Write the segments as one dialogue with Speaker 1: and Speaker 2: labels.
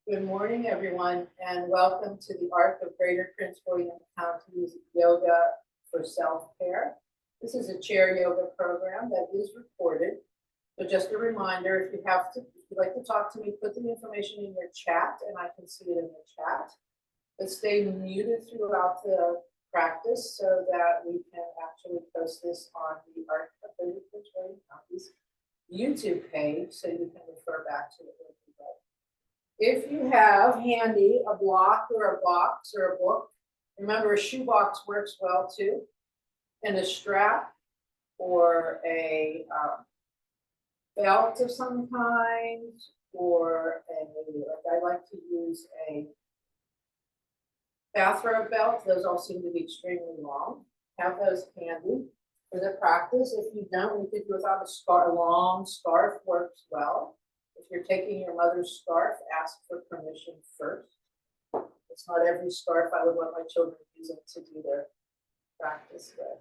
Speaker 1: Good morning, everyone, and welcome to the Art of Greater Prince William County's Yoga for Self-Care. This is a chair yoga program that is recorded. So just a reminder, if you'd like to talk to me, put the information in your chat and I can see it in the chat. But stay muted throughout the practice so that we can actually post this on the Art of Greater Prince William County's YouTube page so you can refer back to it. If you have handy a block or a box or a book, remember a shoebox works well too, and a strap or a belt of some kind, or I like to use a bathrobe belt. Those all seem to be extremely long. Have those handy for the practice. If you don't, you could do without a scarf. A long scarf works well. If you're taking your mother's scarf, ask for permission first. It's not every scarf I would want my children using to do their practice with.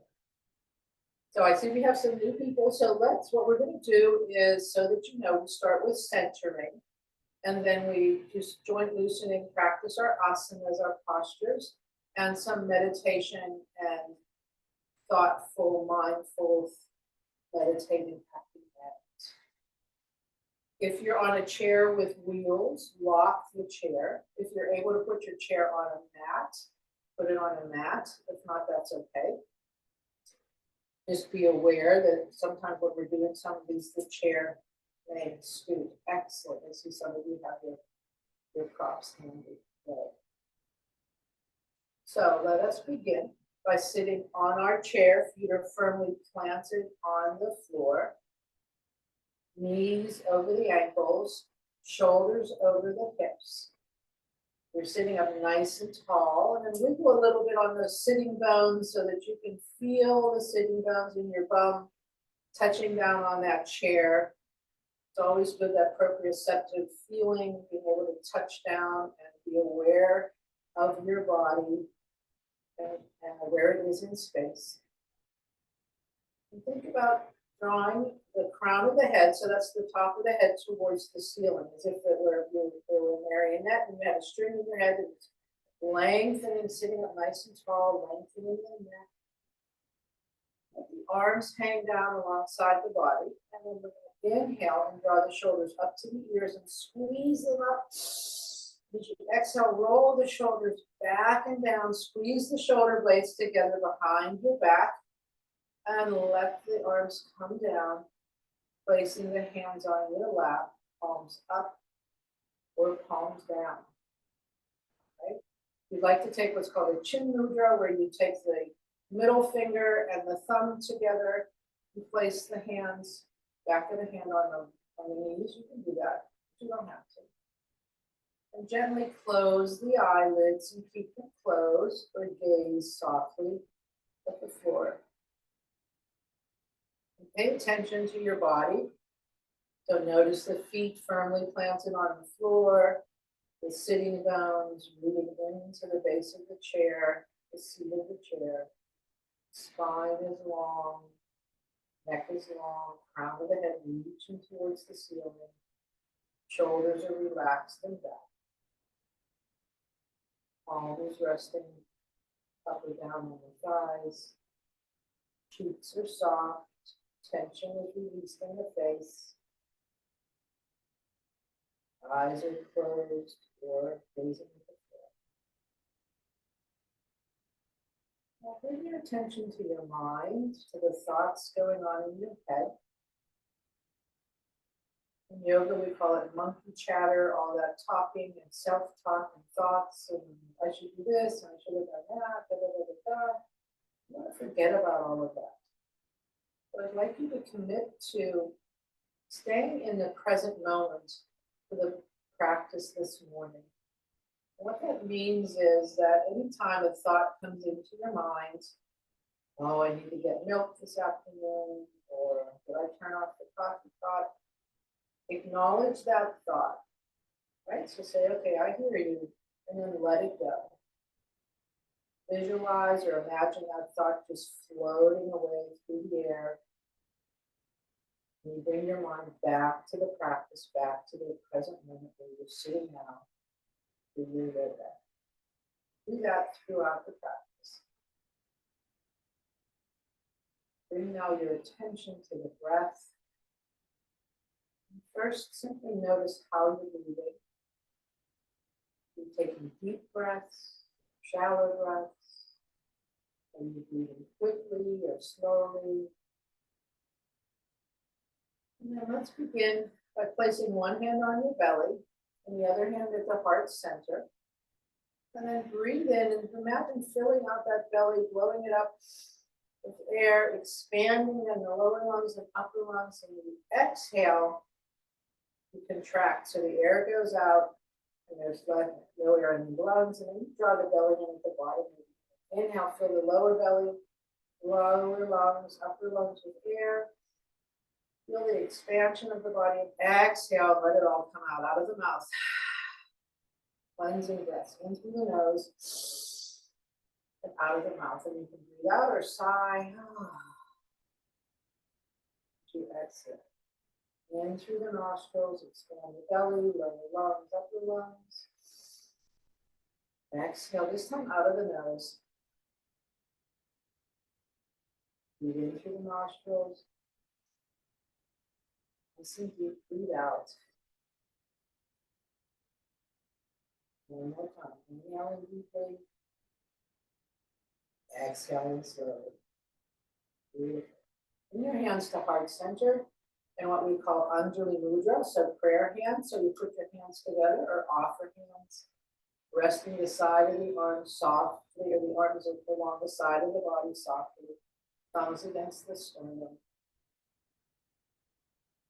Speaker 1: So I see we have some new people. So what we're going to do is, so that you know, we start with centering. And then we just joint loosening, practice our asanas, our postures, and some meditation and thoughtful, mindful, meditating happy hands. If you're on a chair with wheels, lock the chair. If you're able to put your chair on a mat, put it on a mat. If not, that's okay. Just be aware that sometimes when we're doing some of these, the chair may scoot. Excellent. I see some of you have your props handy. So let us begin by sitting on our chair. Feet are firmly planted on the floor. Knees over the ankles, shoulders over the hips. You're sitting up nice and tall, and then wiggle a little bit on those sitting bones so that you can feel the sitting bones in your bum touching down on that chair. It's always good, that proprioceptive feeling, being able to touch down and be aware of your body and where it is in space. And think about drawing the crown of the head, so that's the top of the head, towards the ceiling, as if it were a marionette and you had a string in your head and it's lengthening, sitting up nice and tall, lengthening the neck. Let the arms hang down alongside the body, and then we're going to inhale and draw the shoulders up to the ears and squeeze them up. As you exhale, roll the shoulders back and down, squeeze the shoulder blades together behind your back. And let the arms come down, placing the hands on your lap, palms up or palms down. Okay? You'd like to take what's called a chin mudra, where you take the middle finger and the thumb together. You place the hands, back of the hand on the knees. You can do that, but you don't have to. And gently close the eyelids and keep them closed, or gaze softly at the floor. Pay attention to your body. So notice the feet firmly planted on the floor, the sitting bones rooting into the base of the chair, the seat of the chair. Spine is long, neck is long, crown of the head reaching towards the ceiling. Shoulders are relaxed and back. Palms resting up or down on the thighs. Cheeks are soft. Tension is released in the face. Eyes are closed or gazing at the floor. Now bring your attention to your mind, to the thoughts going on in your head. In yoga, we call it monkey chatter, all that talking and self-talk and thoughts, and I should do this, and I should have done that, da da da da da. You want to forget about all of that. But I'd like you to commit to staying in the present moment for the practice this morning. What that means is that anytime a thought comes into your mind, oh, I need to get milk this afternoon, or did I turn off the coffee pot? Acknowledge that thought, right? So say, okay, I hear you, and then let it go. Visualize or imagine that thought just floating away through the air. And you bring your mind back to the practice, back to the present moment where you're sitting now. Really good at that. Do that throughout the practice. Bring now your attention to the breath. First, simply notice how you're breathing. You're taking deep breaths, shallow breaths, and you're breathing quickly or slowly. And then let's begin by placing one hand on your belly and the other hand at the heart center. And then breathe in and imagine filling out that belly, blowing it up with air, expanding in the lower lungs and upper lungs. And you exhale, you contract. So the air goes out and there's no air in the lungs. And then you draw the belly in at the bottom. Inhale, fill the lower belly, lower lungs, upper lungs with air. Feel the expansion of the body. Exhale, let it all come out of the mouth. Cleansing breaths in through the nose and out of the mouth. And you can breathe out or sigh. To exhale. In through the nostrils, expand the belly, lower lungs, upper lungs. Exhale, this time out of the nose. Breathe in through the nostrils. Listen deep, breathe out. One more time. Inhaling deeply. Exhaling slowly. Beautiful. Bring your hands to heart center and what we call Anjali Mudra, so prayer hands. So you put your hands together or offer hands, resting the side of the arms softly, or the arms along the side of the body softly. Thumbs against the sternum.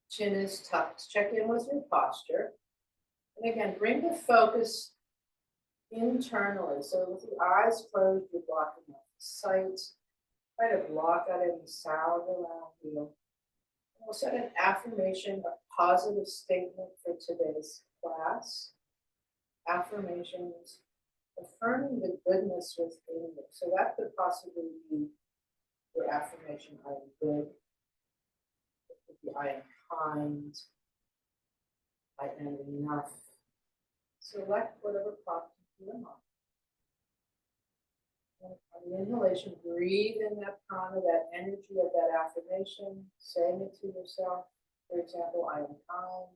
Speaker 1: Chin is tucked. Check in with your posture. And again, bring the focus internally. So with the eyes closed, you're blocking out the sight. Try to block out any sound around you. And we'll set an affirmation, a positive statement for today's class. Affirmations affirming the goodness within you. So that could possibly be your affirmation, I am good. It could be, I am kind. I am enough. Select whatever pops into your mind. On the inhalation, breathe in that prana, that energy of that affirmation, saying it to yourself. For example, I am kind.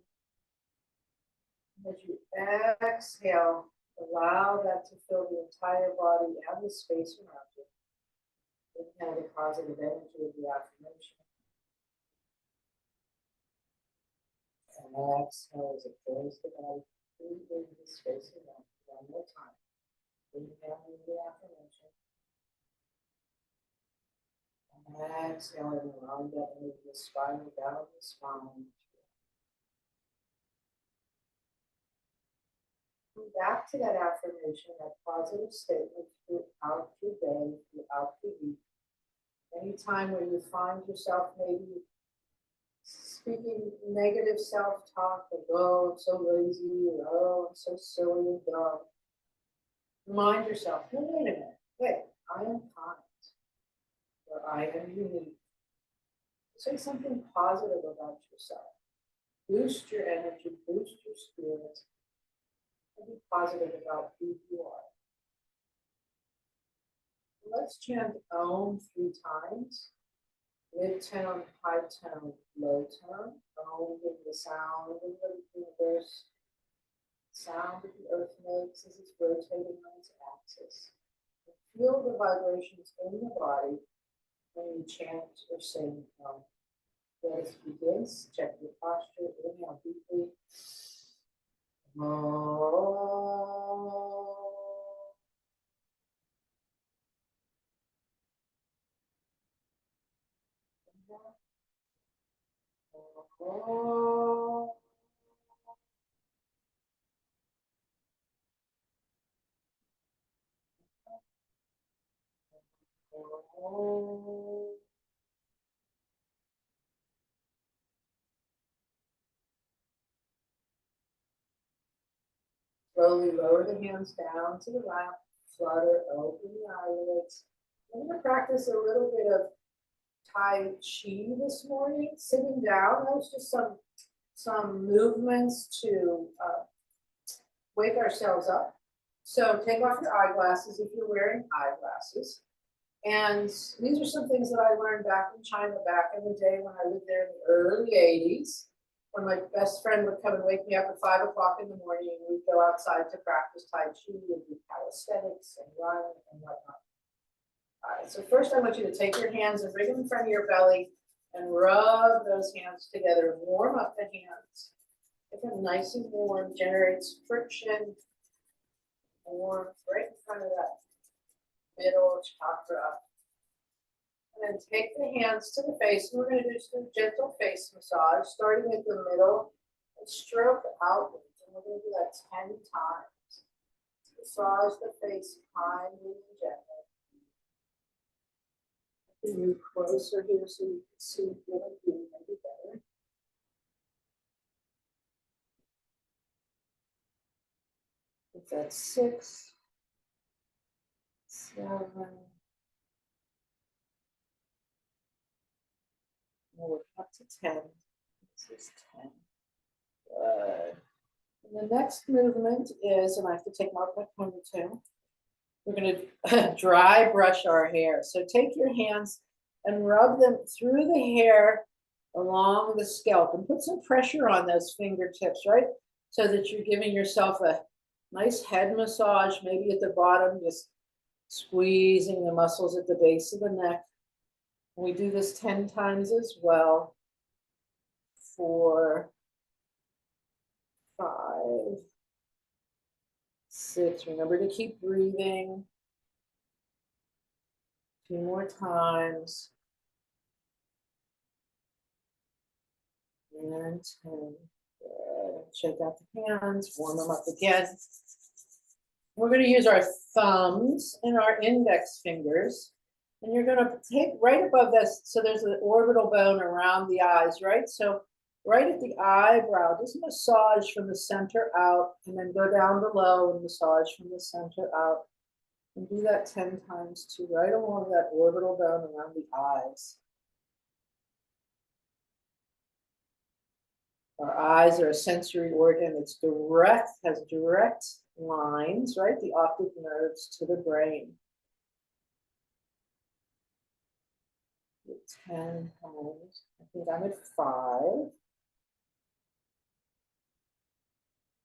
Speaker 1: As you exhale, allow that to fill the entire body and the space around you. Inhale the positive energy of the affirmation. And exhale as it fills the body, breathe into the space around you. One more time. Inhaling the affirmation. And exhaling, allowing that energy to spiral down the spine. Come back to that affirmation, that positive statement throughout your day, throughout the week. Anytime when you find yourself maybe speaking negative self-talk, like, oh, I'm so lazy, or oh, I'm so silly and dumb. Remind yourself, no, wait a minute, wait, I am kind, or I am unique. Say something positive about yourself. Boost your energy, boost your spirit, and be positive about who you are. Let's chant Om 3 times. Mid-tone, high tone, low tone. Om being the sound of the universe. Sound that the earth makes as it's rotating on its axis. And feel the vibrations in the body when you chant or sing Om. Let us begin. Check your posture. Inhale deeply. Om. Oh. Oh. Slowly lower the hands down to the lap, flutter, open the eyelids. I'm going to practice a little bit of Tai Chi this morning, sitting down. There's just some movements to wake ourselves up So take off your eyeglasses if you're wearing eyeglasses. And these are some things that I learned back in China back in the day when I lived there in the early 80s. When my best friend would come and wake me up at 5 o'clock in the morning, and we'd go outside to practice Tai Chi and do calisthenics and run and whatnot. All right, so first I want you to take your hands and bring them in front of your belly and rub those hands together. Warm up the hands. Get them nice and warm, generates friction, warm right in front of that middle chakra. And then take the hands to the face, and we're going to do some gentle face massage, starting at the middle and stroke outwards. And we're going to do that 10 times. Massage the face kindly and gently. Move closer here so you can see what I'm doing maybe better. If that's 6, 7. We'll work up to 10. This is 10. Good. And the next movement is, and I have to take my ponytail. We're going to dry brush our hair. So take your hands and rub them through the hair along the scalp and put some pressure on those fingertips, right? So that you're giving yourself a nice head massage, maybe at the bottom, just squeezing the muscles at the base of the neck. And we do this 10 times as well. 4, 5, 6. Remember to keep breathing. 2 more times. And 10. Good. Shake out the hands, warm them up again. We're going to use our thumbs and our index fingers. And you're going to take right above this, so there's an orbital bone around the eyes, right? So right at the eyebrow, just massage from the center out, and then go down below and massage from the center out. And do that 10 times too, right along that orbital bone around the eyes. Our eyes are a sensory organ. It's direct, has direct lines, right? The optic nerves to the brain. 10 times. I think I'm at 5,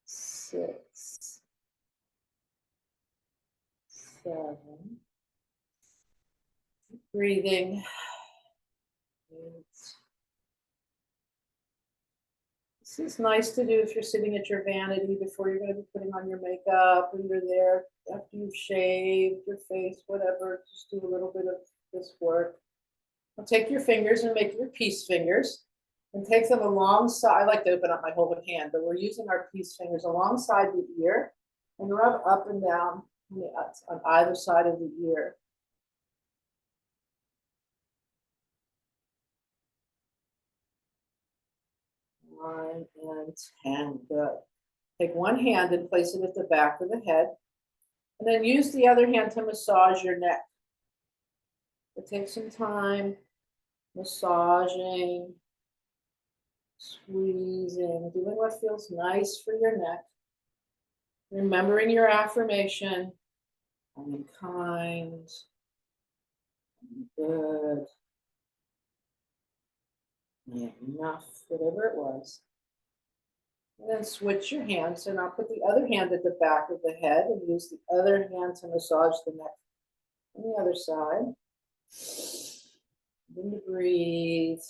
Speaker 1: 6, 7. Breathing. 8. This is nice to do if you're sitting at your vanity before you're going to be putting on your makeup, or you're there after you've shaved your face, whatever. Just do a little bit of this work. Now take your fingers and make your peace fingers and take them alongside. I like to open up my whole hand, but we're using our peace fingers alongside the ear and rub up and down on either side of the ear. 9 and 10. Good. Take one hand and place it at the back of the head, and then use the other hand to massage your neck. But take some time massaging, squeezing, doing what feels nice for your neck. Remembering your affirmation. I'm kind. I'm good. I am enough, whatever it was. And then switch your hands. So now put the other hand at the back of the head and use the other hand to massage the neck on the other side. Begin to breathe.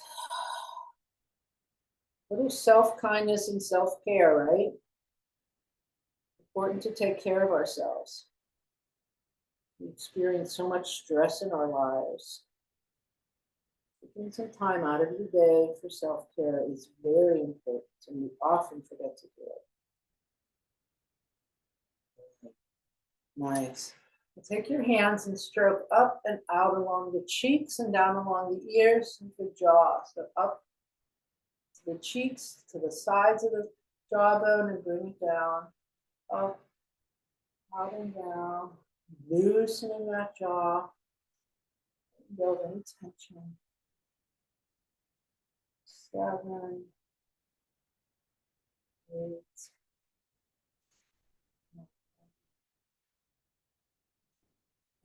Speaker 1: Little self-kindness and self-care, right? Important to take care of ourselves. We experience so much stress in our lives. Taking some time out of your day for self-care is very important, and we often forget to do it. Nice. Take your hands and stroke up and out along the cheeks and down along the ears and the jaw. So up to the cheeks, to the sides of the jawbone, and bring it down. Up, out and down. Loosening that jaw. Build any tension. 7, 8,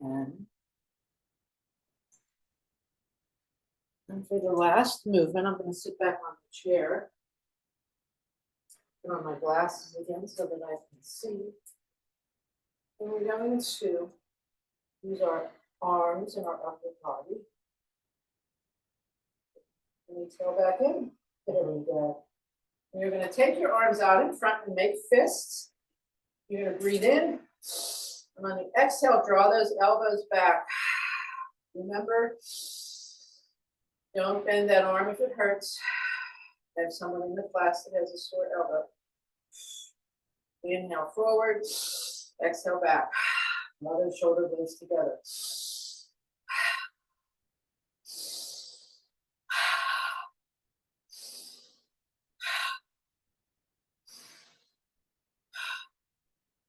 Speaker 1: And for the last movement, I'm going to sit back on the chair. Put on my glasses again so that I can see. And we're going to use our arms and our upper body. And we tail back in. There we go. And you're going to take your arms out in front and make fists. You're going to breathe in. And on the exhale, draw those elbows back. Remember, don't bend that arm if it hurts. I have someone in the class that has a sore elbow. Inhale forward, exhale back. Draw those shoulder blades together.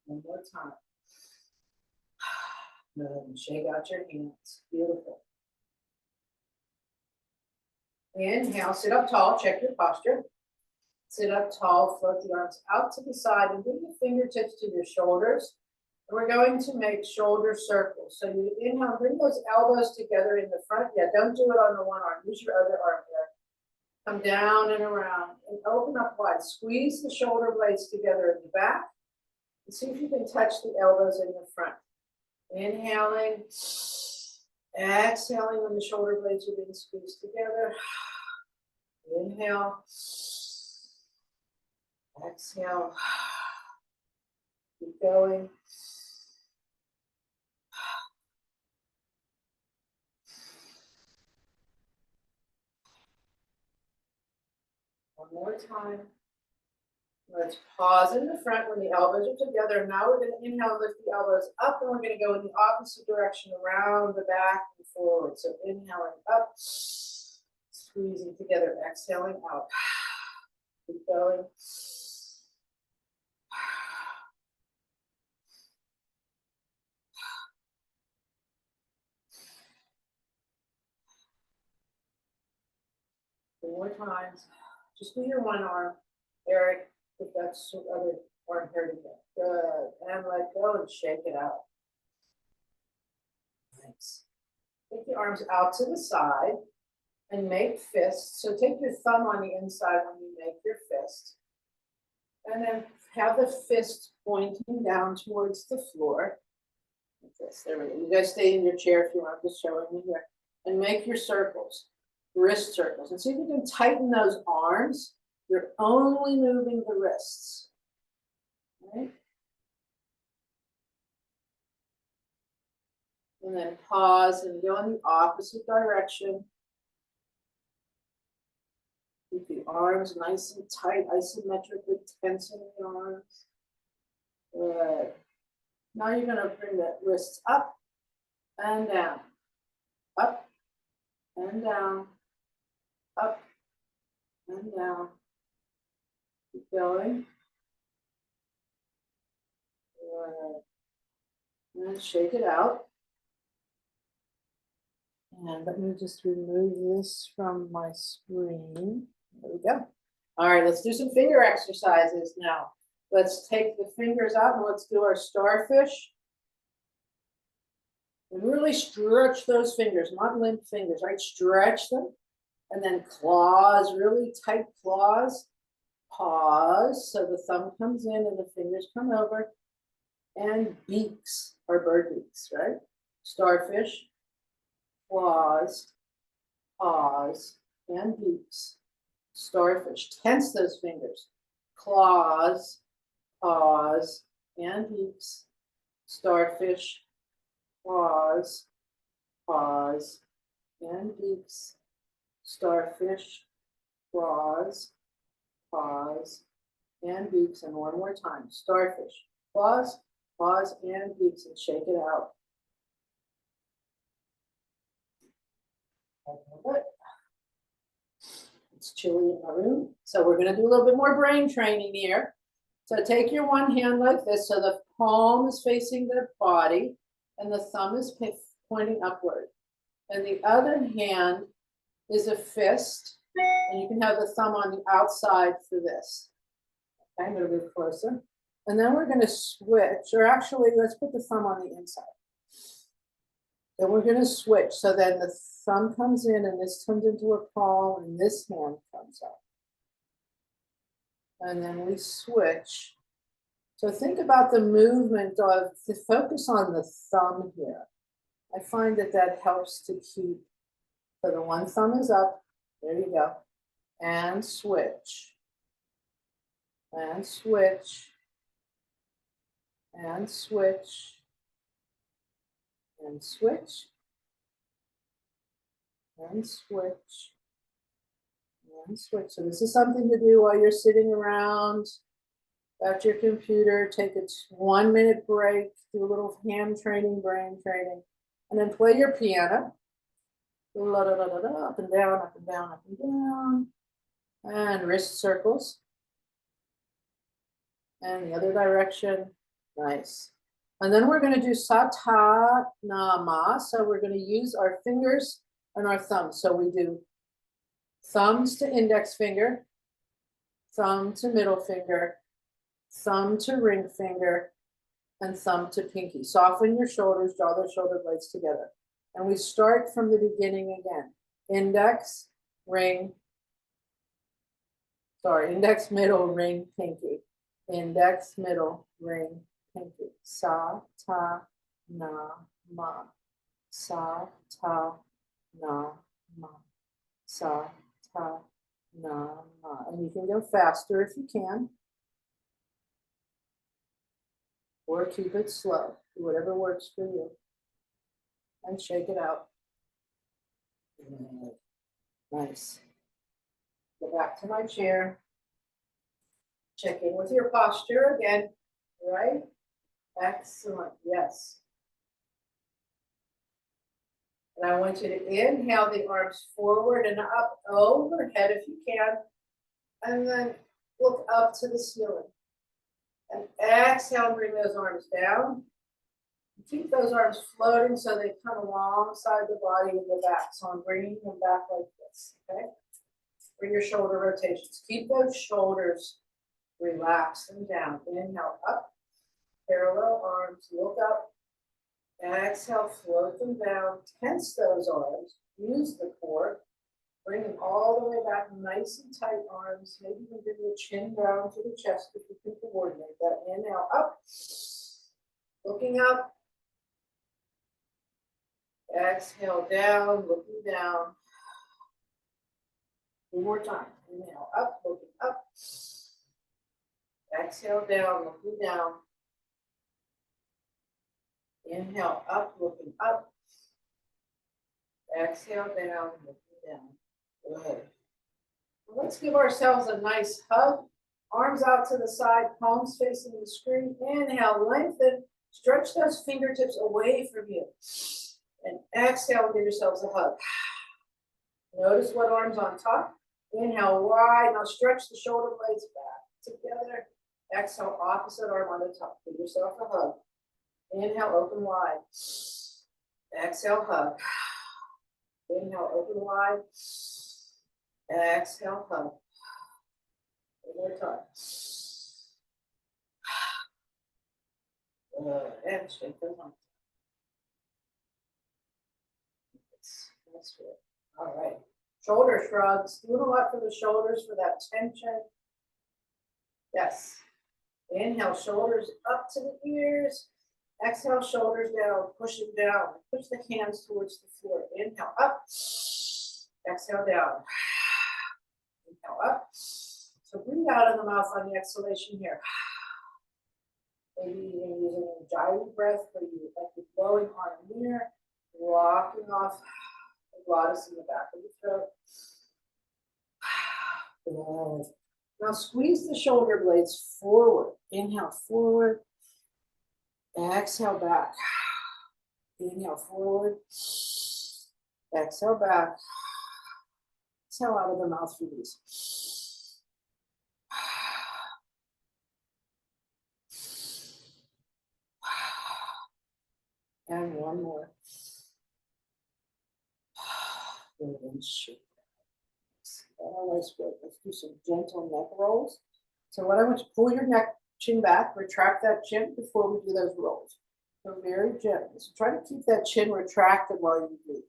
Speaker 1: One more time. And shake out your hands. Beautiful. Inhale, sit up tall, check your posture. Sit up tall, float the arms out to the side and bring your fingertips to your shoulders. And we're going to make shoulder circles. So you inhale, bring those elbows together in the front. Yeah, don't do it on the one arm. Use your other arm there. Come down and around and open up wide. Squeeze the shoulder blades together in the back. And see if you can touch the elbows in the front. Inhaling, exhaling when the shoulder blades are being squeezed together. Inhale, exhale, keep going. One more time. Let's pause in the front when the elbows are together. Now we're going to inhale, lift the elbows up, and we're going to go in the opposite direction around the back and forward. So inhaling up, squeezing together, exhaling out. Keep going. Two more times. Just do your one arm, Eric. Put that other arm here together. Good. And let go and shake it out. Nice. Take the arms out to the side and make fists. So take your thumb on the inside when you make your fist. And then have the fist pointing down towards the floor. Like this. There we go. You guys stay in your chair if you want, just showing me here. And make your circles, wrist circles. And see if you can tighten those arms. You're only moving the wrists. Right? And then pause and go in the opposite direction. Keep the arms nice and tight, isometrically tensing the arms. Good. Now you're going to bring the wrists up and down, up and down, up and down. Keep going. Good. And shake it out. And let me just remove this from my screen. There we go. All right, let's do some finger exercises now. Let's take the fingers out and let's do our starfish. And really stretch those fingers, not limp fingers, right? Stretch them. And then claws, really tight claws. Pause, so the thumb comes in and the fingers come over. And beaks, or bird beaks, right? Starfish. Claws, paws, and beaks. Starfish. Tense those fingers. Claws, paws, and beaks. Starfish, claws, paws, and beaks. Starfish, claws, paws, and beaks. And one more time. Starfish, claws, paws, and beaks. And shake it out. It's chilly in my room, so we're going to do a little bit more brain training here. So take your one hand like this, so the palm is facing the body and the thumb is pointing upward. And the other hand is a fist, and you can have the thumb on the outside for this. Okay, I'm going to move closer. And then we're going to switch, or actually, let's put the thumb on the inside. Then we're gonna switch, so then the thumb comes in and this turns into a palm and this hand comes up. And then we switch. So think about the movement of, to focus on the thumb here. I find that that helps to keep, so the one thumb is up, there you go, and switch, and switch, and switch, and switch, and switch, and switch. So this is something to do while you're sitting around at your computer. Take a 1 minute break, do a little hand training, brain training, and then play your piano. La, da, da, da, da, up and down, up and down, up and down. And wrist circles. And the other direction. Nice. And then we're going to do Satanama. So we're going to use our fingers and our thumbs. So we do thumbs to index finger, thumb to middle finger, thumb to ring finger, and thumb to pinky. Soften your shoulders, draw the shoulder blades together. And we start from the beginning again. Index, ring, index, middle, ring, pinky. Index, middle, ring, pinky. Sa, ta, na, ma. Sa, ta, na, ma. Sa, ta, na, ma. And you can go faster if you can. Or keep it slow. Do whatever works for you. And shake it out. Nice. Go back to my chair. Check in with your posture again, right? Excellent, yes. And I want you to inhale the arms forward and up overhead if you can. And then look up to the ceiling. And exhale and bring those arms down. Keep those arms floating so they come alongside the body and the back. So I'm bringing them back like this, okay? Bring your shoulder rotations. Keep those shoulders relaxed and down. Inhale up, parallel arms, look up. Exhale, float them down. Tense those arms. Use the core. Bring them all the way back, nice and tight arms. Maybe you can bring your chin down to the chest if you can coordinate that. Inhale up, looking up. Exhale down, looking down. One more time. Inhale up, looking up. Exhale down, looking down. Inhale up, looking up. Exhale down, looking down. Good. Well, let's give ourselves a nice hug. Arms out to the side, palms facing the screen. Inhale, lengthen. Stretch those fingertips away from you. And exhale, give yourselves a hug. Notice what arms on top. Inhale wide. Now stretch the shoulder blades back together. Exhale, opposite arm on the top. Give yourself a hug. Inhale, open wide. Exhale, hug. Inhale, open wide. Exhale, hug. One more time. And shake those arms. That's good. All right. Shoulder shrugs. Doing a lot for the shoulders for that tension. Yes. Inhale, shoulders up to the ears. Exhale, shoulders down. Push them down. Push the hands towards the floor. Inhale, up. Exhale, down. Inhale, up. So breathe out of the mouth on the exhalation here. Maybe even using a gyrating breath where you like you're blowing on a mirror, walking off the glottis in the back of the throat. Good. Now squeeze the shoulder blades forward. Inhale forward. Exhale back. Inhale forward. Exhale back. Exhale out of the mouth for these. And one more. Good, and shake. Always good. Let's do some gentle neck rolls. So what I want you to pull your neck chin back, retract that chin before we do those rolls. So very gently. So try to keep that chin retracted while you breathe.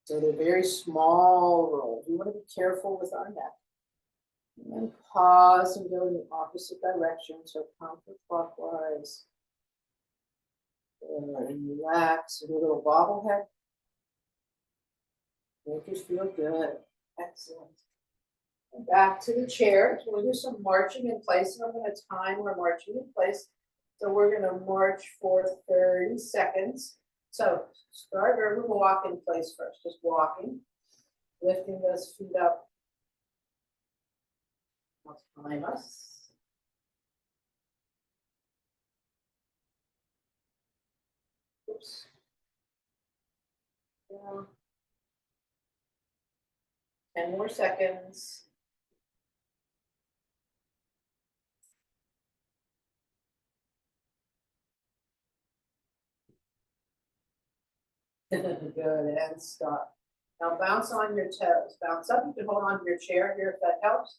Speaker 1: So they're very small rolls. You want to be careful with our neck. And then pause and go in the opposite direction. So counterclockwise. And relax. Do a little bobblehead. Make you feel good. Excellent. And back to the chair. So we'll do some marching in place. And I'm going to time our marching in place. So we're going to march for 30 seconds. So start or we'll walk in place first. Just walking. Lifting those feet up. Let's time us. Oops. Yeah. 10 more seconds. Good, and stop. Now bounce on your toes. Bounce up. You can hold on to your chair here if that helps.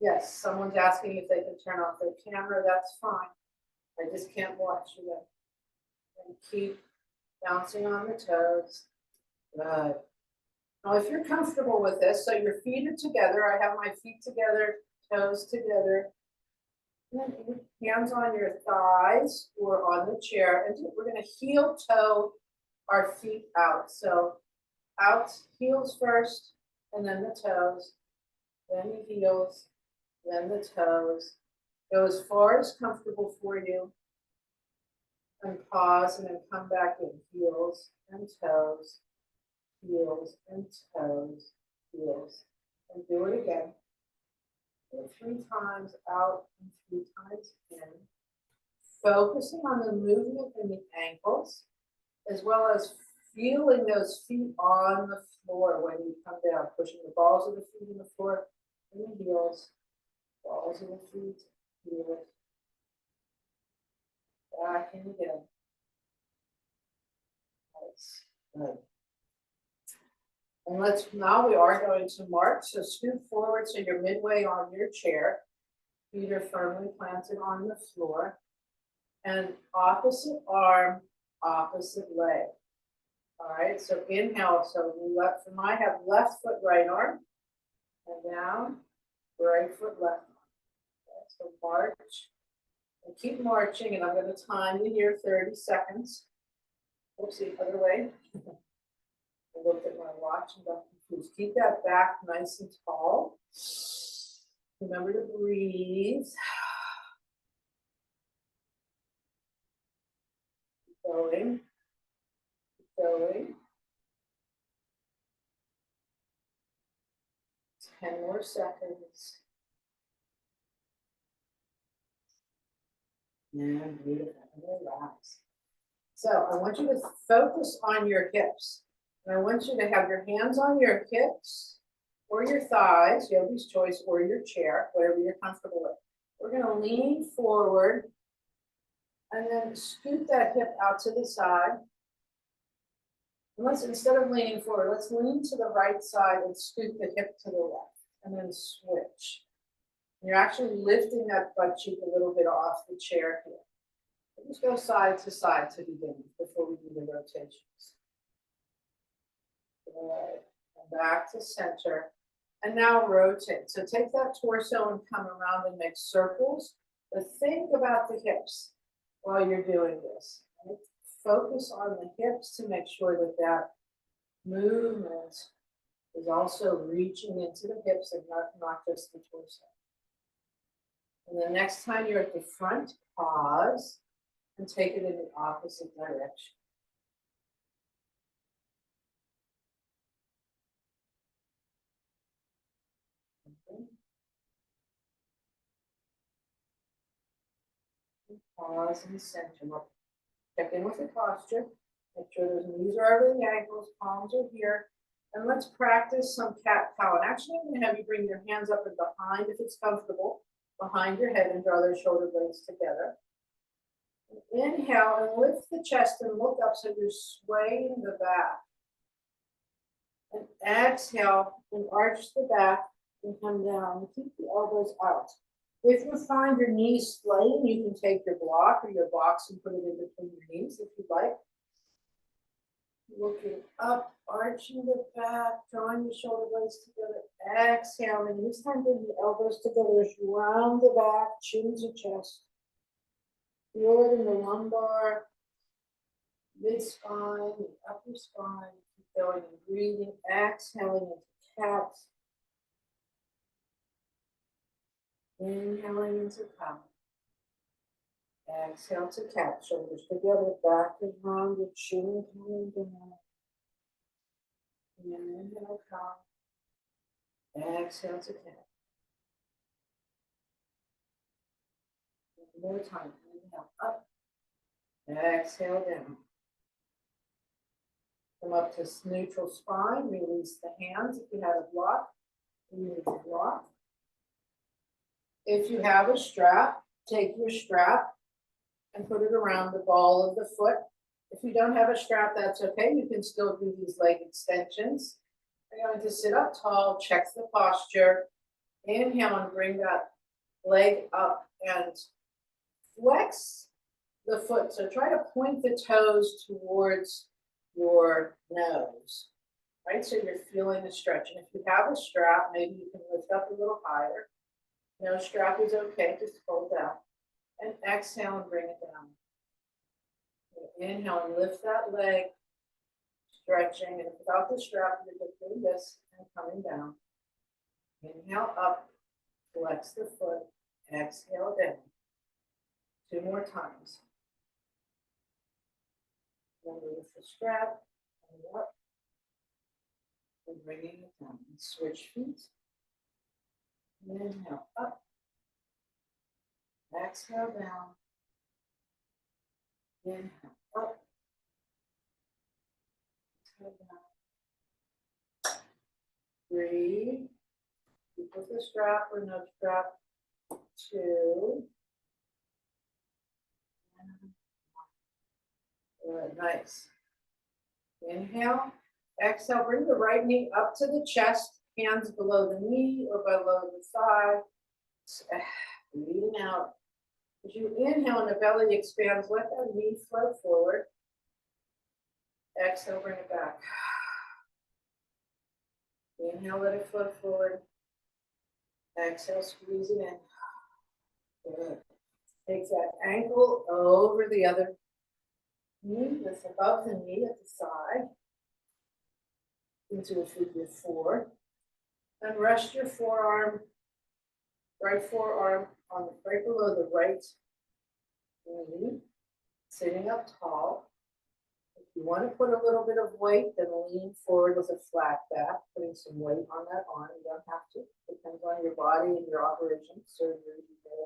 Speaker 1: Yes, someone's asking if they can turn off their camera. That's fine. I just can't watch you. And keep bouncing on the toes. Good. Now, if you're comfortable with this, so your feet are together. I have my feet together, toes together. And then hands on your thighs or on the chair. And we're going to heel toe our feet out. So out, heels first, and then the toes, then the heels, then the toes. Go as far as comfortable for you. And pause and then come back in. Heels and toes, heels and toes, heels. And do it again. Go 3 times out and 3 times in. Focusing on the movement in the ankles, as well as feeling those feet on the floor when you come down, pushing the balls of the feet on the floor and the heels, balls of the feet, heels. Back in again. Nice. Good. And now we are going to march. So scoot forward so you're midway on your chair. Feet are firmly planted on the floor. And opposite arm, opposite leg. All right, so inhale. So left, from I have left foot, right arm. And down, right foot, left arm. Okay, so march. And keep marching, and I'm going to time you here 30 seconds. Oopsie, other way. I looked at my watch and got confused. Keep that back nice and tall. Remember to breathe. Keep going. Keep going. 10 more seconds. And beautiful. And relax. So I want you to focus on your hips. And I want you to have your hands on your hips or your thighs, yogi's choice, or your chair, whatever you're comfortable with. We're going to lean forward and then scoot that hip out to the side. And let's, instead of leaning forward, let's lean to the right side and scoot the hip to the left, and then switch. And you're actually lifting that butt cheek a little bit off the chair here. Just go side to begin before we do the rotations. Good. And back to center. And now rotate. So take that torso and come around and make circles. But think about the hips while you're doing this. Right? Focus on the hips to make sure that that movement is also reaching into the hips and not just the torso. And the next time you're at the front, pause and take it in the opposite direction. Okay. Pause and center. Check in with the posture. Make sure those knees are over the ankles, palms are here. And let's practice some cat-cow. And actually, I'm going to have you bring your hands up and behind, if it's comfortable, behind your head and draw those shoulder blades together. Inhale and lift the chest and look up so you're swaying the back. And exhale and arch the back and come down. Keep the elbows out. If you find your knees splaying, you can take your block or your box and put it in between your knees if you'd like. Looking up, arching the back, drawing your shoulder blades together, exhaling. This time bring the elbows together as you round the back, chin to chest. Feel it in the lumbar, mid-spine, the upper spine. Keep going and breathing, exhaling into cat. Inhaling into cow. Exhale to cat, shoulders together, back is rounded, chin coming down. Inhale, cow. Exhale to cat. One more time. Inhale up. Exhale down. Come up to neutral spine. Release the hands. If you have a block, remove the block. If you have a strap, take your strap and put it around the ball of the foot. If you don't have a strap, that's okay. You can still do these leg extensions. I'm going to sit up tall, check the posture. Inhale and bring that leg up and flex the foot. So try to point the toes towards your nose, right? So you're feeling the stretch. And if you have a strap, maybe you can lift up a little higher. No strap is okay, just hold down. And exhale and bring it down. Inhale and lift that leg, stretching. And without the strap, you're just doing this and coming down. Inhale up, flex the foot, exhale down. 2 more times. Remove the strap, and up, and bringing it down. And switch feet. Inhale up, exhale down. Inhale up, exhale down. Breathe. Keep with the strap or no strap. 2. Good, nice. Inhale, exhale, bring the right knee up to the chest, hands below the knee or below the thigh. Breathing out. As you inhale and the belly expands, let that knee float forward. Exhale, bring it back. Inhale, let it float forward. Exhale, squeeze it in. Good. Take that ankle over the other knee, lift above the knee at the side into a figure 4. And rest your forearm, right forearm on right below the right knee, sitting up tall. If you want to put a little bit of weight, then lean forward with a flat back, putting some weight on that arm. You don't have to. Depends on your body and your operation, surgery you may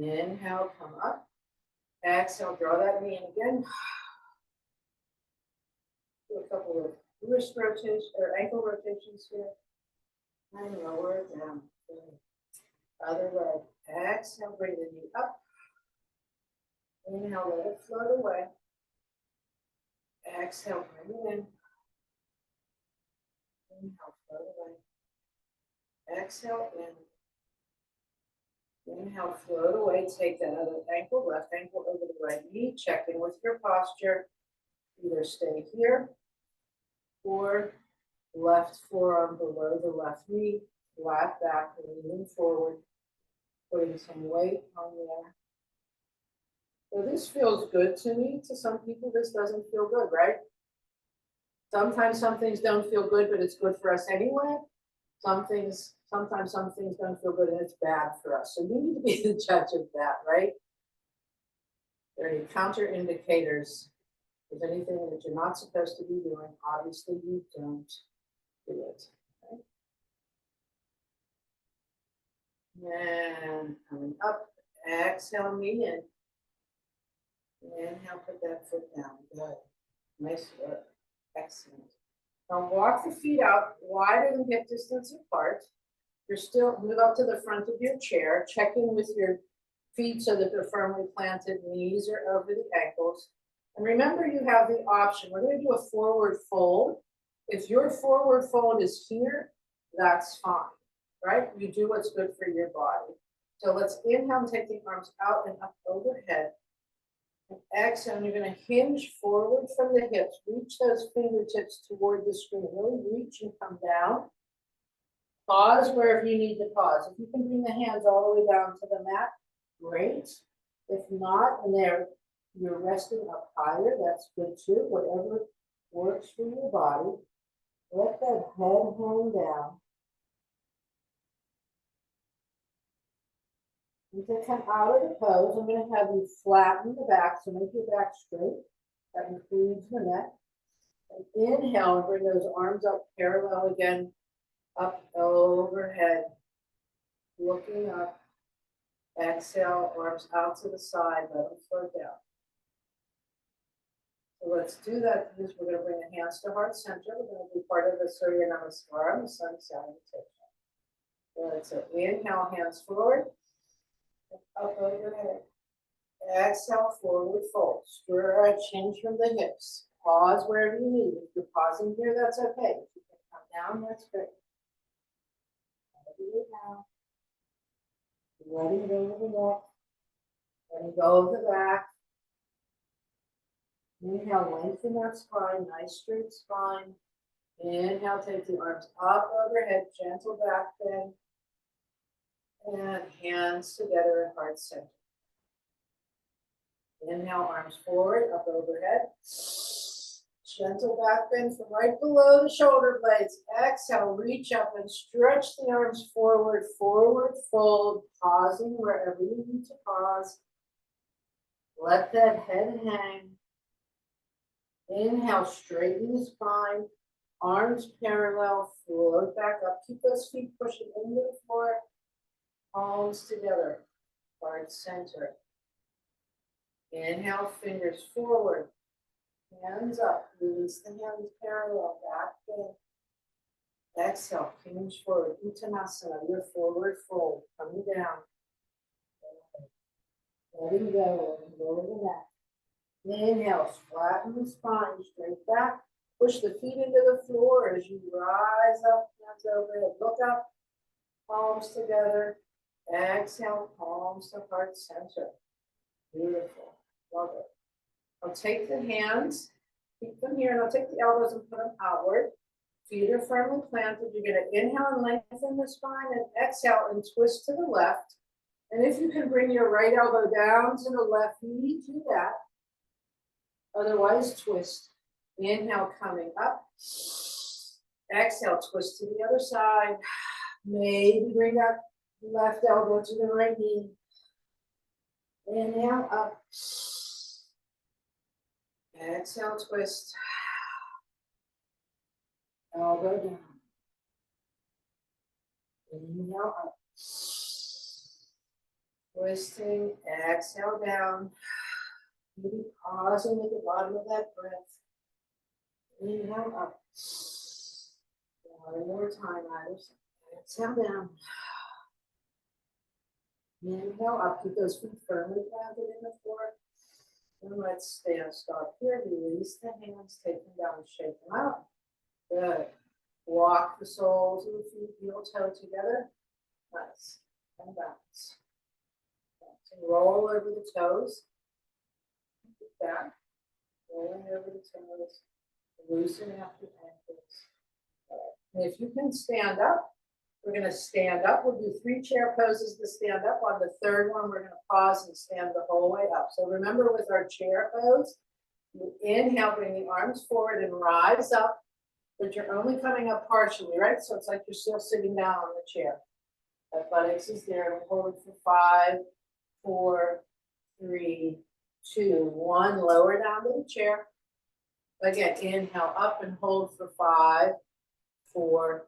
Speaker 1: have had. Inhale, come up. Exhale, draw that knee in again. Do a couple of wrist rotations or ankle rotations here. And lower it down. Other way. Exhale, bring the knee up. Inhale, let it float away. Exhale, bring it in. Inhale, float away. Exhale, in. Inhale, float away. Take that other ankle, left ankle over the right knee. Check in with your posture. Either stay here or left forearm below the left knee, flat back, leaning forward, putting some weight on there. So this feels good to me. To some people, this doesn't feel good, right? Sometimes some things don't feel good, but it's good for us anyway. Sometimes some things don't feel good and it's bad for us. So you need to be the judge of that, right? There are any counter indicators. If there's anything that you're not supposed to be doing, obviously you don't do it. Okay? And coming up, exhale, knee in. Inhale, put that foot down. Good. Nice work. Excellent. Now walk the feet out wider than hip distance apart. You're still, move up to the front of your chair. Check in with your feet so that they're firmly planted. Knees are over the ankles. And remember, you have the option. We're going to do a forward fold. If your forward fold is here, that's fine, right? You do what's good for your body. So let's inhale and take the arms out and up overhead. And exhale, and you're going to hinge forward from the hips. Reach those fingertips toward the screen. Really reach and come down. Pause wherever you need to pause. If you can bring the hands all the way down to the mat, great. If not, and you're resting up higher, that's good too. Whatever works for your body. Let that head hang down. You can come out of the pose. I'm going to have you flatten the back, so make your back straight. That includes the neck. And inhale and bring those arms up parallel again, up overhead, looking up. Exhale, arms out to the side, let them float down. So let's do that. We're going to bring the hands to heart center. We're going to do part of the Surya Namaskar, the sun salutation. Good. So inhale, hands forward, up overhead. Exhale, forward fold. Stretch, hinge from the hips. Pause wherever you need. If you're pausing here, that's okay. If you can come down, that's great. Down. Letting go of the neck. Letting go of the back. Inhale, lengthen that spine, nice straight spine. Inhale, take the arms up overhead, gentle back bend. And hands together in heart center. Inhale, arms forward, up overhead. Gentle back bend from right below the shoulder blades. Exhale, reach up and stretch the arms forward, forward fold, pausing wherever you need to pause. Let that head hang. Inhale, straighten the spine, arms parallel, float back up. Keep those feet pushing into the floor, palms together, heart center. Inhale, fingers forward, hands up, release the hands parallel, back bend. Exhale, hinge forward, Uttanasana, your forward fold, coming down. Letting go, and lower the neck. Inhale, flatten the spine, straight back. Push the feet into the floor as you rise up, hands overhead. Look up, palms together. Exhale, palms to heart center. Beautiful. Love it. I'll take the hands, keep them here, and I'll take the elbows and put them outward. Feet are firmly planted. You're going to inhale and lengthen the spine and exhale and twist to the left. And if you can bring your right elbow down to the left knee, do that. Otherwise, twist. Inhale, coming up. Exhale, twist to the other side. Maybe bring that left elbow to the right knee. Inhale, up. Exhale, twist. Elbow down. Inhale, up. Twisting. Exhale, down. Maybe pausing at the bottom of that breath. Inhale up. One more time, either side. Exhale down. Inhale up. Keep those feet firmly planted in the floor. And let's stop here. Release the hands. Take them down and shake them out. Good. Walk the soles of the feet, heel toe together. Nice. And bounce. And roll over the toes. Back, rolling over the toes, loosen out the ankles. And if you can stand up, we're going to stand up. We'll do 3 chair poses to stand up. On the third one, we're going to pause and stand the whole way up. So remember with our chair pose, you inhale, bring the arms forward and rise up, but you're only coming up partially, right? So it's like you're still sitting down on the chair. That buttocks is there. We'll hold it for 5, 4, 3, 2, 1, lower down to the chair. Again, inhale up and hold for 5, 4,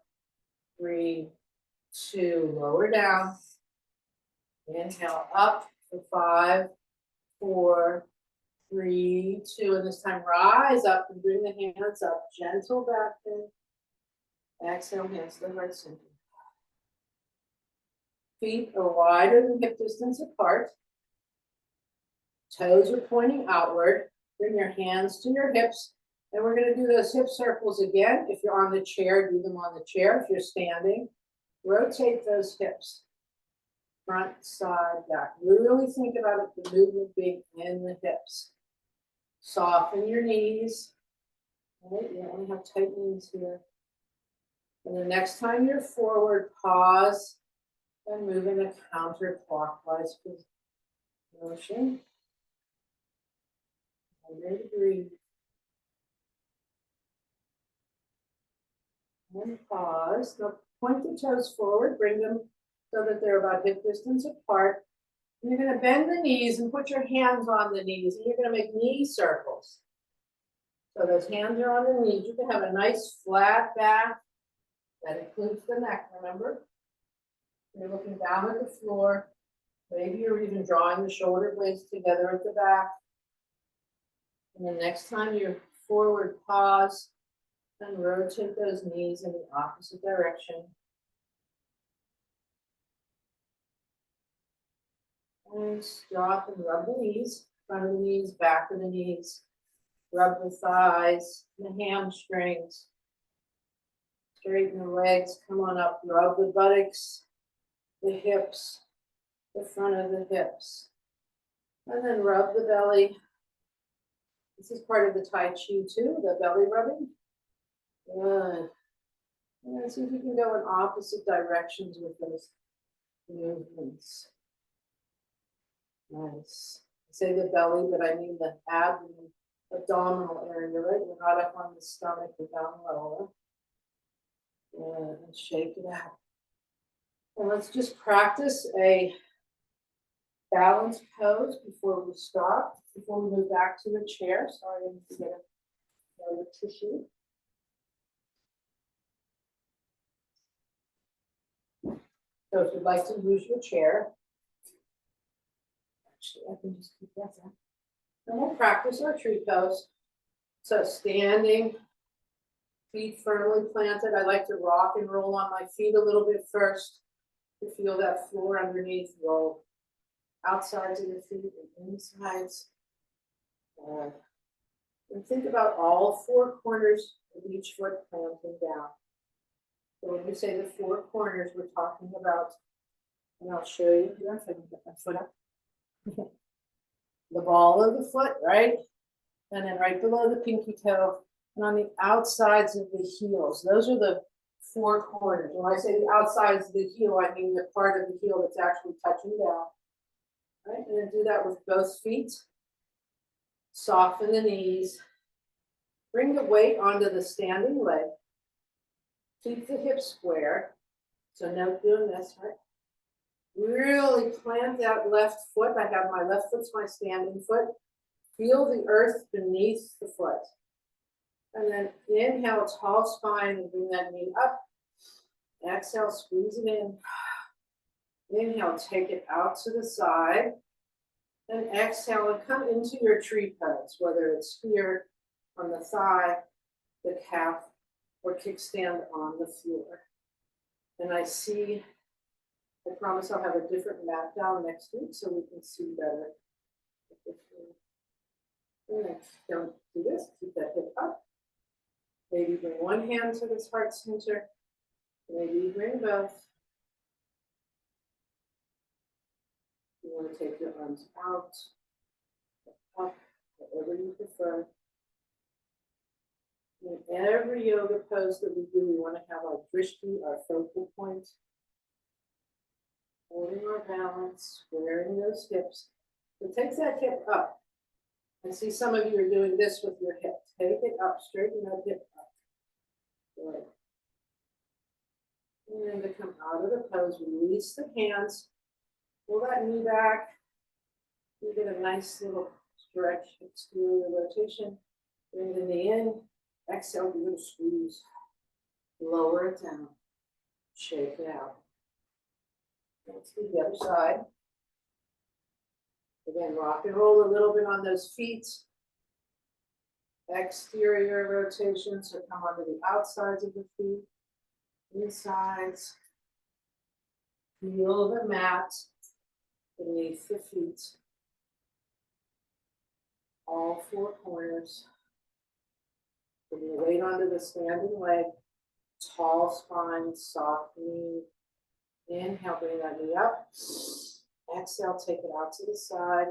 Speaker 1: 3, 2, lower down. Inhale up for 5, 4, 3, 2, and this time rise up and bring the hands up, gentle back bend. Exhale, hands to the heart center. Feet are wider than hip distance apart. Toes are pointing outward. Bring your hands to your hips. And we're gonna do those hip circles again. If you're on the chair, do them on the chair. If you're standing, rotate those hips. Front, side, back. Really think about it, the movement being in the hips. Soften your knees. Right, you don't want to have tight knees here. And the next time you're forward, pause and move in a counterclockwise motion. And then breathe. And pause. Now point the toes forward, bring them so that they're about hip distance apart. And you're going to bend the knees and put your hands on the knees, and you're going to make knee circles. So those hands are on the knees. You can have a nice flat back. That includes the neck, remember? You're looking down at the floor. Maybe you're even drawing the shoulder blades together at the back. And the next time you're forward, pause and rotate those knees in the opposite direction. And stop and rub the knees, front of the knees, back of the knees. Rub the thighs, the hamstrings. Straighten the legs, come on up, rub the buttocks, the hips, the front of the hips. And then rub the belly. This is part of the Tai Chi too, the belly rubbing. Good. And then see if you can go in opposite directions with those movements. Nice. I say the belly, but I mean the abdomen, abdominal area, right? We're not up on the stomach, we're down lower. Good, and shake it out. And let's just practice a balanced pose before we stop, before we move back to the chair. Sorry, I need to get another tissue. So if you'd like to use your chair, actually, I can just keep that there. And we'll practice our tree pose. So standing, feet firmly planted. I like to rock and roll on my feet a little bit first to feel that floor underneath roll. Outsides of the feet and insides. And think about all four corners of each foot planting down. So when we say the four corners, we're talking about, and I'll show you here if I can get my foot up. The ball of the foot, right? And then right below the pinky toe, and on the outsides of the heels. Those are the four corners. When I say the outsides of the heel, I mean the part of the heel that's actually touching down. Right? And then do that with both feet. Soften the knees. Bring the weight onto the standing leg. Keep the hips square. So no doing this, right? Really plant that left foot. I have my left foot's my standing foot. Feel the earth beneath the foot. And then inhale, tall spine, and bring that knee up. Exhale, squeeze it in. Inhale, take it out to the side. And exhale and come into your tree pose, whether it's here on the thigh, the calf, or kickstand on the floor. And I promise I'll have a different mat down next week so we can see better. Don't do this, keep that hip up. Maybe bring one hand to this heart center. Maybe bring both. You want to take your arms out, up, whatever you prefer. In every yoga pose that we do, we want to have our drishti, our focal point. Holding our balance, squaring those hips. So take that hip up. I see some of you are doing this with your hip. Take it up, straighten that hip up. Good. And then to come out of the pose, release the hands. Pull that knee back. You get a nice little stretch, exterior rotation. Bring the knee in. Exhale, do a squeeze. Lower it down. Shake it out. Let's do the other side. Again, rock and roll a little bit on those feet. Exterior rotation, so come onto the outsides of the feet. Insides. Feel the mat beneath the feet. All four corners. Bring your weight onto the standing leg, tall spine, softening. Inhale, bring that knee up. Exhale, take it out to the side.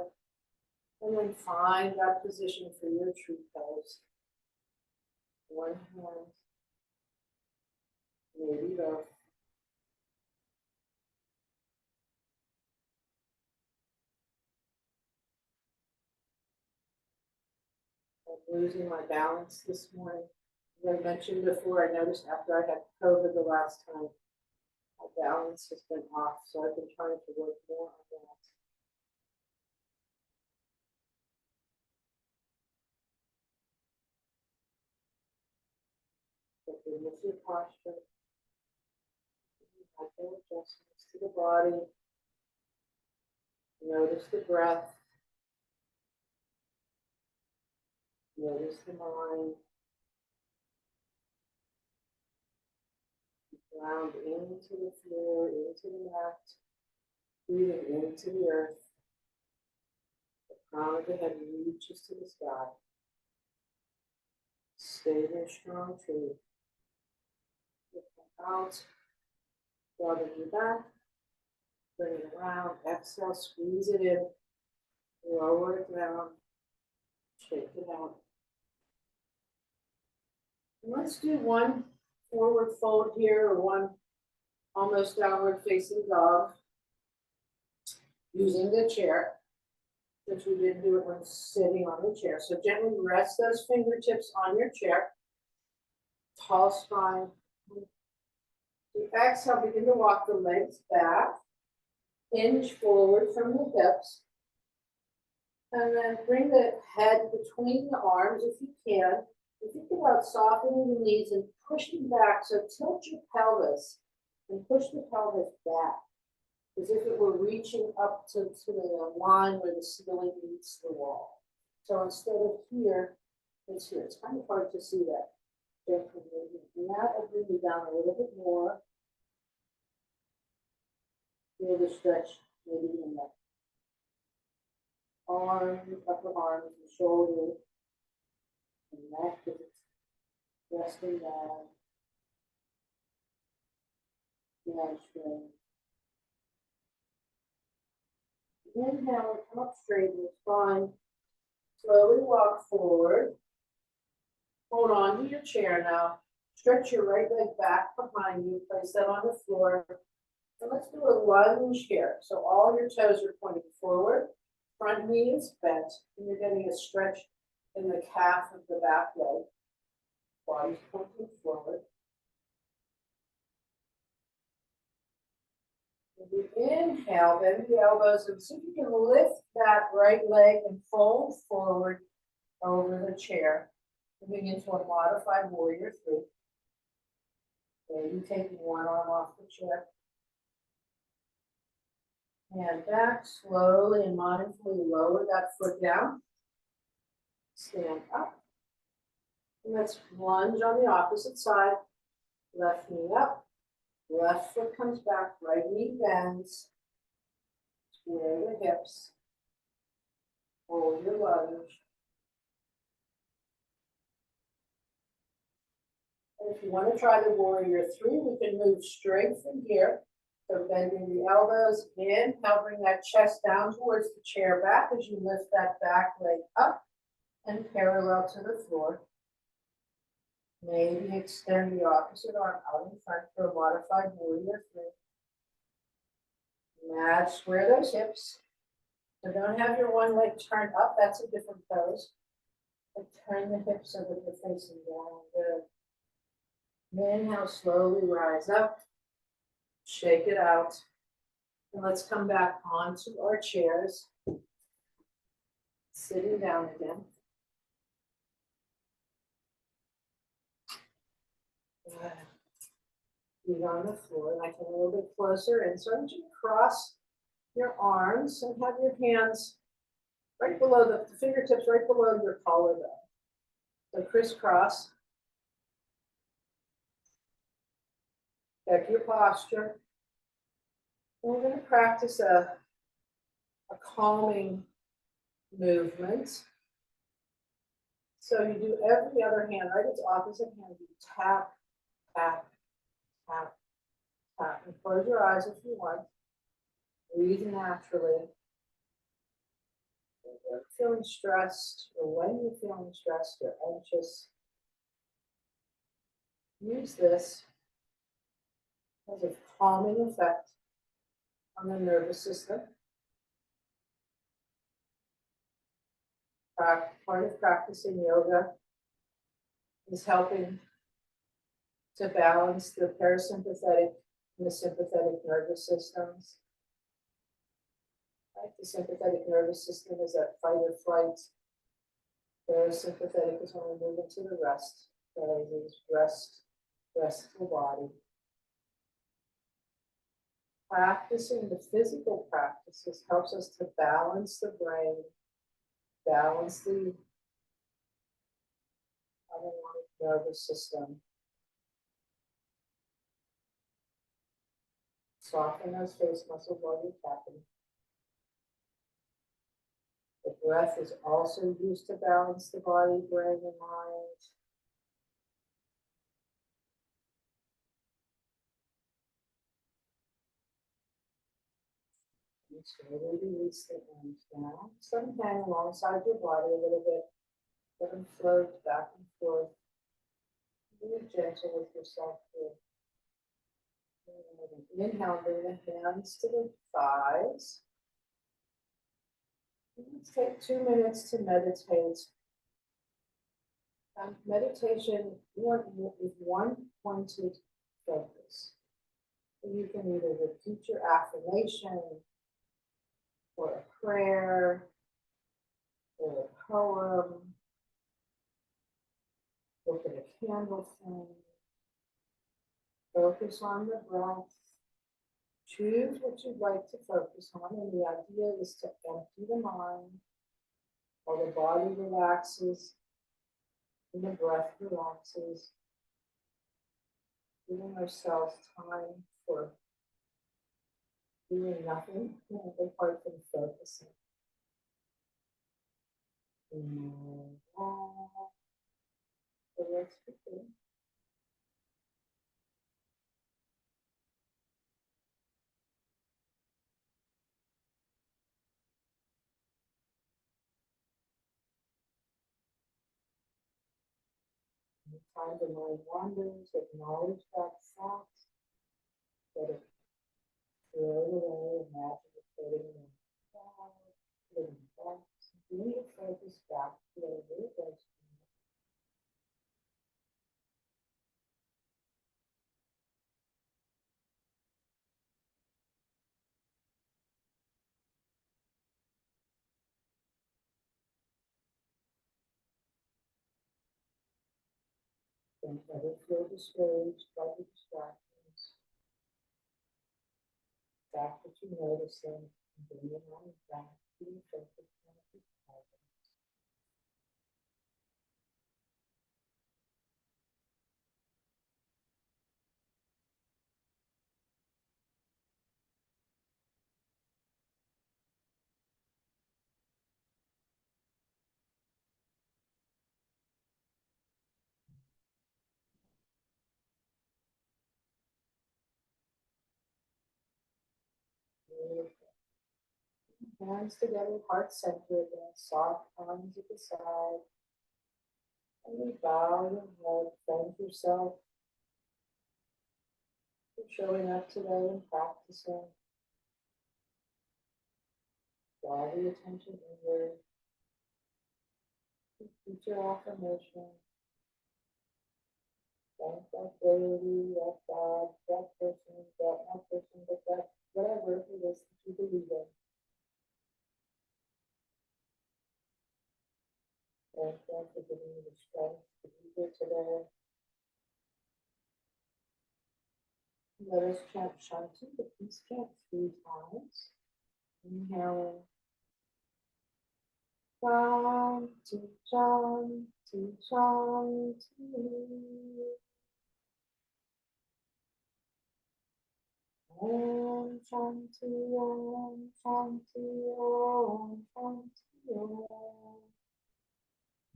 Speaker 1: And then find that position for your tree pose. One hand, maybe both. I'm losing my balance this morning. As I mentioned before, I noticed after I had COVID the last time, my balance has been off, so I've been trying to work more on that. But then with your posture, micro adjustments to the body. Notice the breath. Notice the mind. Ground into the floor, into the mat. Breathing into the earth. The crown of the head reaches to the sky. Stay there strong tree. Lift out. Draw the knee back. Bring it around. Exhale, squeeze it in. Lower it down. Shake it out. And let's do one forward fold here, or one almost downward facing dog, using the chair, since we didn't do it when sitting on the chair. So gently rest those fingertips on your chair. Tall spine. You exhale, begin to walk the legs back. Hinge forward from the hips. And then bring the head between the arms if you can. And think about softening the knees and pushing back. So tilt your pelvis and push the pelvis back, as if it were reaching up to the line where the ceiling meets the wall. So instead of here, it's here. It's kind of hard to see that. And that will bring you down a little bit more. Feel the stretch maybe in the arms, upper arms, and shoulders, and neck as it's resting down. Hamstring. Inhale, come up straight in the spine. Slowly walk forward. Hold on to your chair now. Stretch your right leg back behind you. Place that on the floor. And let's do a lunge here. So all your toes are pointing forward. Front knee is bent. And you're getting a stretch in the calf of the back leg. Body's pointing forward. As you inhale, bend the elbows and see if you can lift that right leg and fold forward over the chair. Moving into a modified warrior three. Maybe taking one arm off the chair. Hand back, slowly and mindfully lower that foot down. Stand up. And let's lunge on the opposite side. Left knee up. Left foot comes back, right knee bends. Square the hips. Hold your lunge. And if you want to try the warrior three, we can move straight from here. So bending the elbows in, now bring that chest down towards the chair back as you lift that back leg up and parallel to the floor. Maybe extend the opposite arm out in front for a modified warrior three. Match, square those hips. So don't have your one leg turned up, that's a different pose. But turn the hips so that you're facing down. Good. Inhale, slowly rise up. Shake it out. And let's come back onto our chairs. Sitting down again. Feet on the floor, and I come a little bit closer in. So I want you to cross your arms and have your hands right below the fingertips, right below your collarbone. So crisscross. Check your posture. And we're going to practice a calming movement. So you do every other hand, right? It's opposite hand. You tap, tap, tap, tap, and close your eyes if you want. Breathe naturally. If you're feeling stressed, or when you're feeling stressed or anxious, use this as a calming effect on the nervous system. Part of practicing yoga is helping to balance the parasympathetic and the sympathetic nervous systems. Right? The sympathetic nervous system is that fight or flight. Parasympathetic is when we move into the rest phase, restful body. Practicing the physical practices helps us to balance the brain, balance the autonomic nervous system, soften those face muscles while you're tapping. The breath is also used to balance the body, brain, and mind. And slowly release the arms down. Just let them hang alongside your body a little bit. Let them float back and forth. Be gentle with yourself here. Inhale, bring the hands to the thighs. Let's take 2 minutes to meditate. Meditation with one pointed focus. You can either repeat your affirmation, or a prayer, or a poem, look at a candle flame, focus on the breath, choose what you'd like to focus on, and the idea is to empty the mind while the body relaxes and the breath relaxes, giving ourselves time for doing nothing, apart from focusing. So let's begin. Anytime the mind wanders, acknowledge that fact, let it float away, imagine it floating in the cloud, floating back, bring your focus back to where it is. Don't ever feel discouraged by the distractions. Back what you're noticing, and bring your mind back to your focus on the present. Hands together, heart centered, and soft arms at the side. And you bow your head, thank yourself for showing up today and practicing. Draw the attention inward. Repeat your affirmation. Thank that deity, that God, that person, but that whatever it is that you believe in. Thank them for giving you the strength to be here today. Let us chant Shanti, the peace chant 3 times. Inhaling. Shanti, Shanti, Shanti. Om Shanti, Om Shanti, Om Shanti, Om.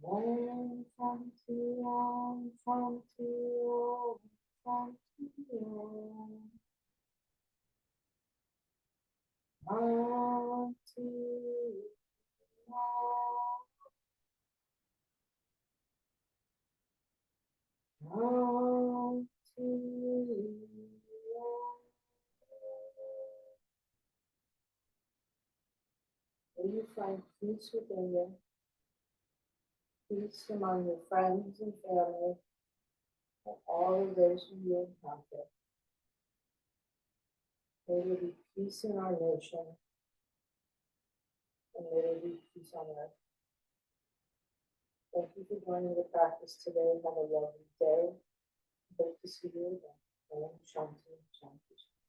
Speaker 1: Om Shanti Om Shanti Om Shanti Om. Shanti Om. Shanti Om. Will you find peace within you, peace among your friends and family, and all of those who you encounter? May there be peace in our nation, and may there be peace on earth. Thank you for joining the practice today. Have a lovely day. Hope to see you again. Om Shanti Shanti.